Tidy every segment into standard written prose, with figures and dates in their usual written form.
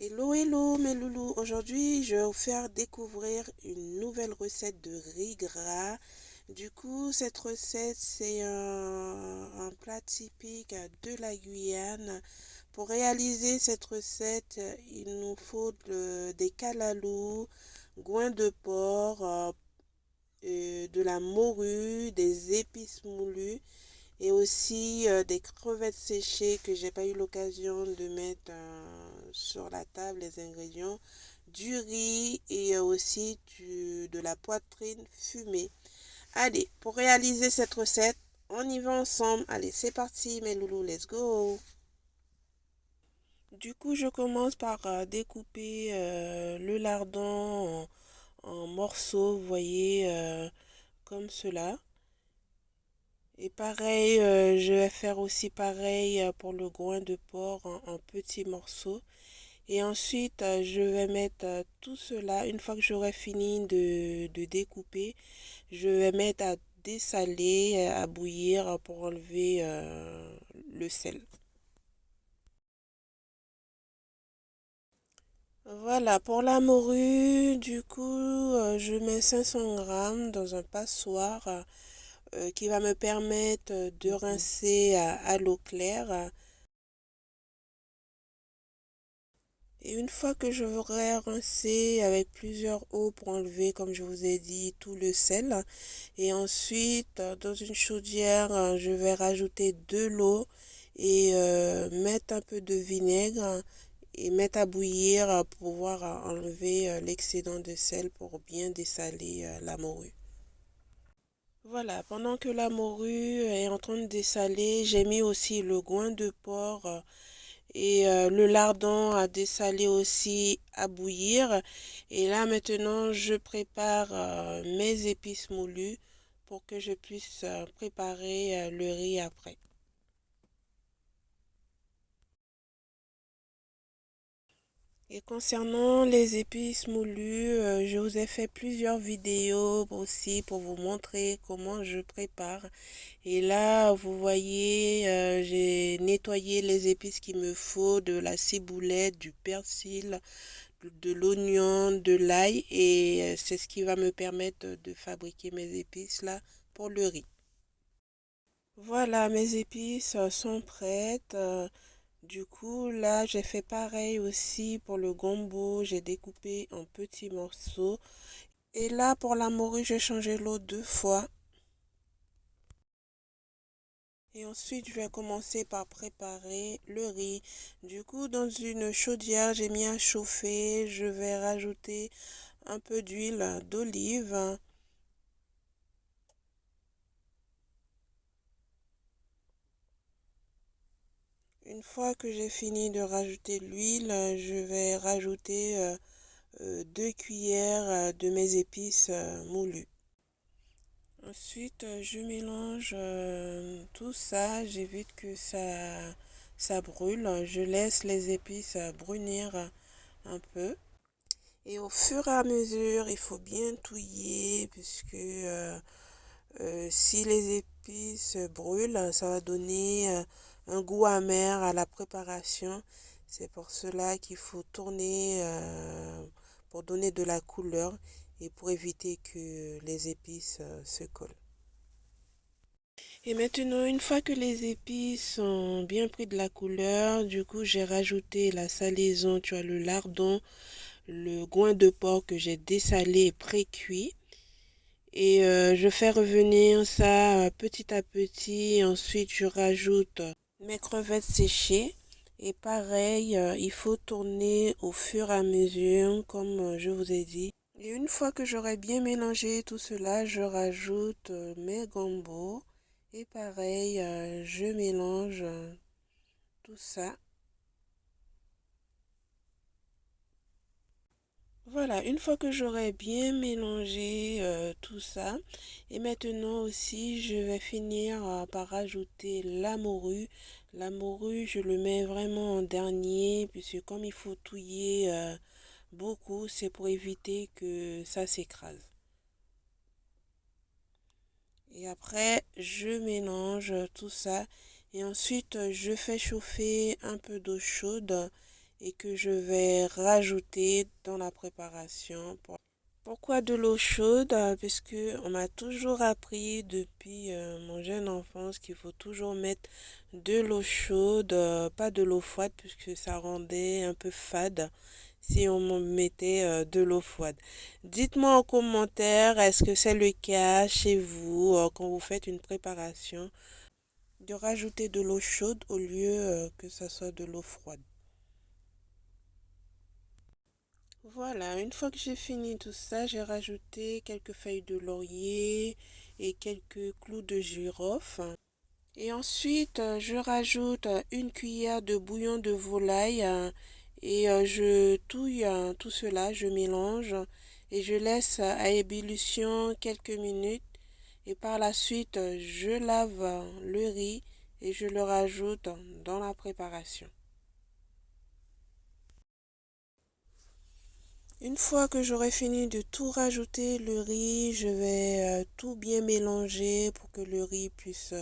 Hello, hello mes loulous. Aujourd'hui, je vais vous faire découvrir une nouvelle recette de riz gras. Du coup, cette recette, c'est un plat typique de la Guyane. Pour réaliser cette recette, il nous faut des calalous, goin de porc, de la morue, des épices moulues et aussi des crevettes séchées que j'ai pas eu l'occasion de mettre sur la table, les ingrédients, du riz et aussi de la poitrine fumée. Allez, pour réaliser cette recette, on y va ensemble. Allez, c'est parti mes loulous, let's go. Du coup, je commence par découper le lardon en morceaux, vous voyez, comme cela. Et pareil, je vais faire aussi pareil pour le groin de porc en petits morceaux. Et ensuite, je vais mettre tout cela, une fois que j'aurai fini de découper, je vais mettre à dessaler, à bouillir pour enlever le sel. Voilà, pour la morue, du coup, je mets 500 grammes dans un passoire qui va me permettre de rincer à l'eau claire. Et une fois que je j'aurai rincé avec plusieurs eaux pour enlever, comme je vous ai dit, tout le sel, et ensuite, dans une chaudière, je vais rajouter de l'eau et mettre un peu de vinaigre et mettre à bouillir pour pouvoir enlever l'excédent de sel pour bien dessaler la morue. Voilà, pendant que la morue est en train de dessaler, j'ai mis aussi le groin de porc et le lardon à dessaler aussi à bouillir. Et là maintenant, je prépare mes épices moulues pour que je puisse préparer le riz après. Et concernant les épices moulues, je vous ai fait plusieurs vidéos aussi pour vous montrer comment je prépare. Et là, vous voyez, j'ai nettoyé les épices qu'il me faut, de la ciboulette, du persil, de l'oignon, de l'ail. Et c'est ce qui va me permettre de fabriquer mes épices là pour le riz. Voilà, mes épices sont prêtes. Du coup, là, j'ai fait pareil aussi pour le gombo. J'ai découpé en petits morceaux. Et là, pour la morue, j'ai changé l'eau 2 fois. Et ensuite, je vais commencer par préparer le riz. Du coup, dans une chaudière, j'ai mis à chauffer. Je vais rajouter un peu d'huile d'olive. Une fois que j'ai fini de rajouter l'huile, je vais rajouter 2 cuillères de mes épices moulues. Ensuite, je mélange tout ça. J'évite que ça brûle. Je laisse les épices brunir un peu. Et au fur et à mesure, il faut bien touiller puisque si les épices brûlent, ça va donner un goût amer à la préparation. C'est pour cela qu'il faut tourner pour donner de la couleur et pour éviter que les épices se collent. Et maintenant, une fois que les épices ont bien pris de la couleur, du coup, j'ai rajouté la salaison, tu vois, le lardon, le groin de porc que j'ai dessalé et pré-cuit. Et je fais revenir ça petit à petit. Ensuite, je rajoute mes crevettes séchées. Et pareil, il faut tourner au fur et à mesure, comme je vous ai dit. Et une fois que j'aurai bien mélangé tout cela, je rajoute mes gambos. Et pareil, je mélange tout ça. Voilà, une fois que j'aurai bien mélangé tout ça, et maintenant aussi, je vais finir par rajouter la morue. La morue, je le mets vraiment en dernier, puisque comme il faut touiller beaucoup, c'est pour éviter que ça s'écrase. Et après, je mélange tout ça. Et ensuite, je fais chauffer un peu d'eau chaude. et que je vais rajouter dans la préparation. Pourquoi de l'eau chaude? Parce que on m'a toujours appris depuis mon jeune enfance qu'il faut toujours mettre de l'eau chaude, pas de l'eau froide, puisque ça rendait un peu fade si on mettait de l'eau froide. Dites-moi en commentaire, est-ce que c'est le cas chez vous quand vous faites une préparation de rajouter de l'eau chaude au lieu que ça soit de l'eau froide. Voilà, une fois que j'ai fini tout ça, j'ai rajouté quelques feuilles de laurier et quelques clous de girofle. Et ensuite, je rajoute une cuillère de bouillon de volaille et je touille tout cela, je mélange et je laisse à ébullition quelques minutes. Et par la suite, je lave le riz et je le rajoute dans la préparation. Une fois que j'aurai fini de tout rajouter, le riz, je vais tout bien mélanger pour que le riz puisse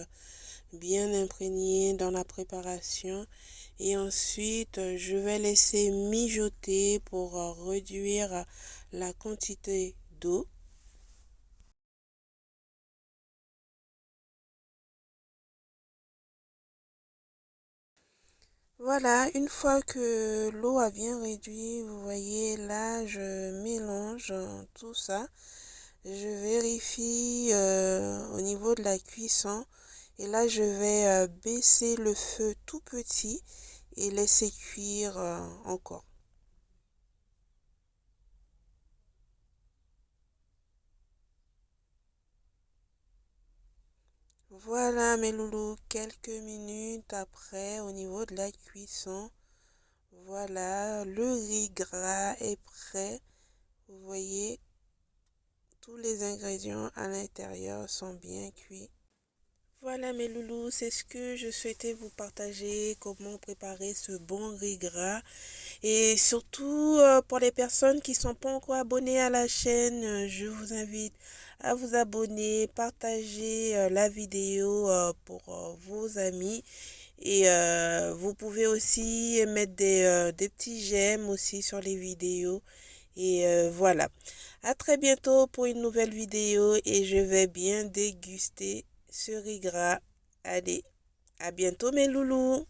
bien imprégner dans la préparation. Et ensuite, je vais laisser mijoter pour réduire la quantité d'eau. Voilà, une fois que l'eau a bien réduit, vous voyez là, je mélange tout ça. Je vérifie au niveau de la cuisson et là je vais baisser le feu tout petit et laisser cuire encore. Voilà mes loulous, quelques minutes après au niveau de la cuisson, voilà le riz gras est prêt. Vous voyez, tous les ingrédients à l'intérieur sont bien cuits. Voilà mes loulous, c'est ce que je souhaitais vous partager, comment préparer ce bon riz gras. Et surtout, pour les personnes qui ne sont pas encore abonnées à la chaîne, je vous invite à vous abonner, partager la vidéo pour vos amis. Et vous pouvez aussi mettre des petits j'aime aussi sur les vidéos. Et voilà. À très bientôt pour une nouvelle vidéo et je vais bien déguster ce riz gras. Allez, à bientôt mes loulous.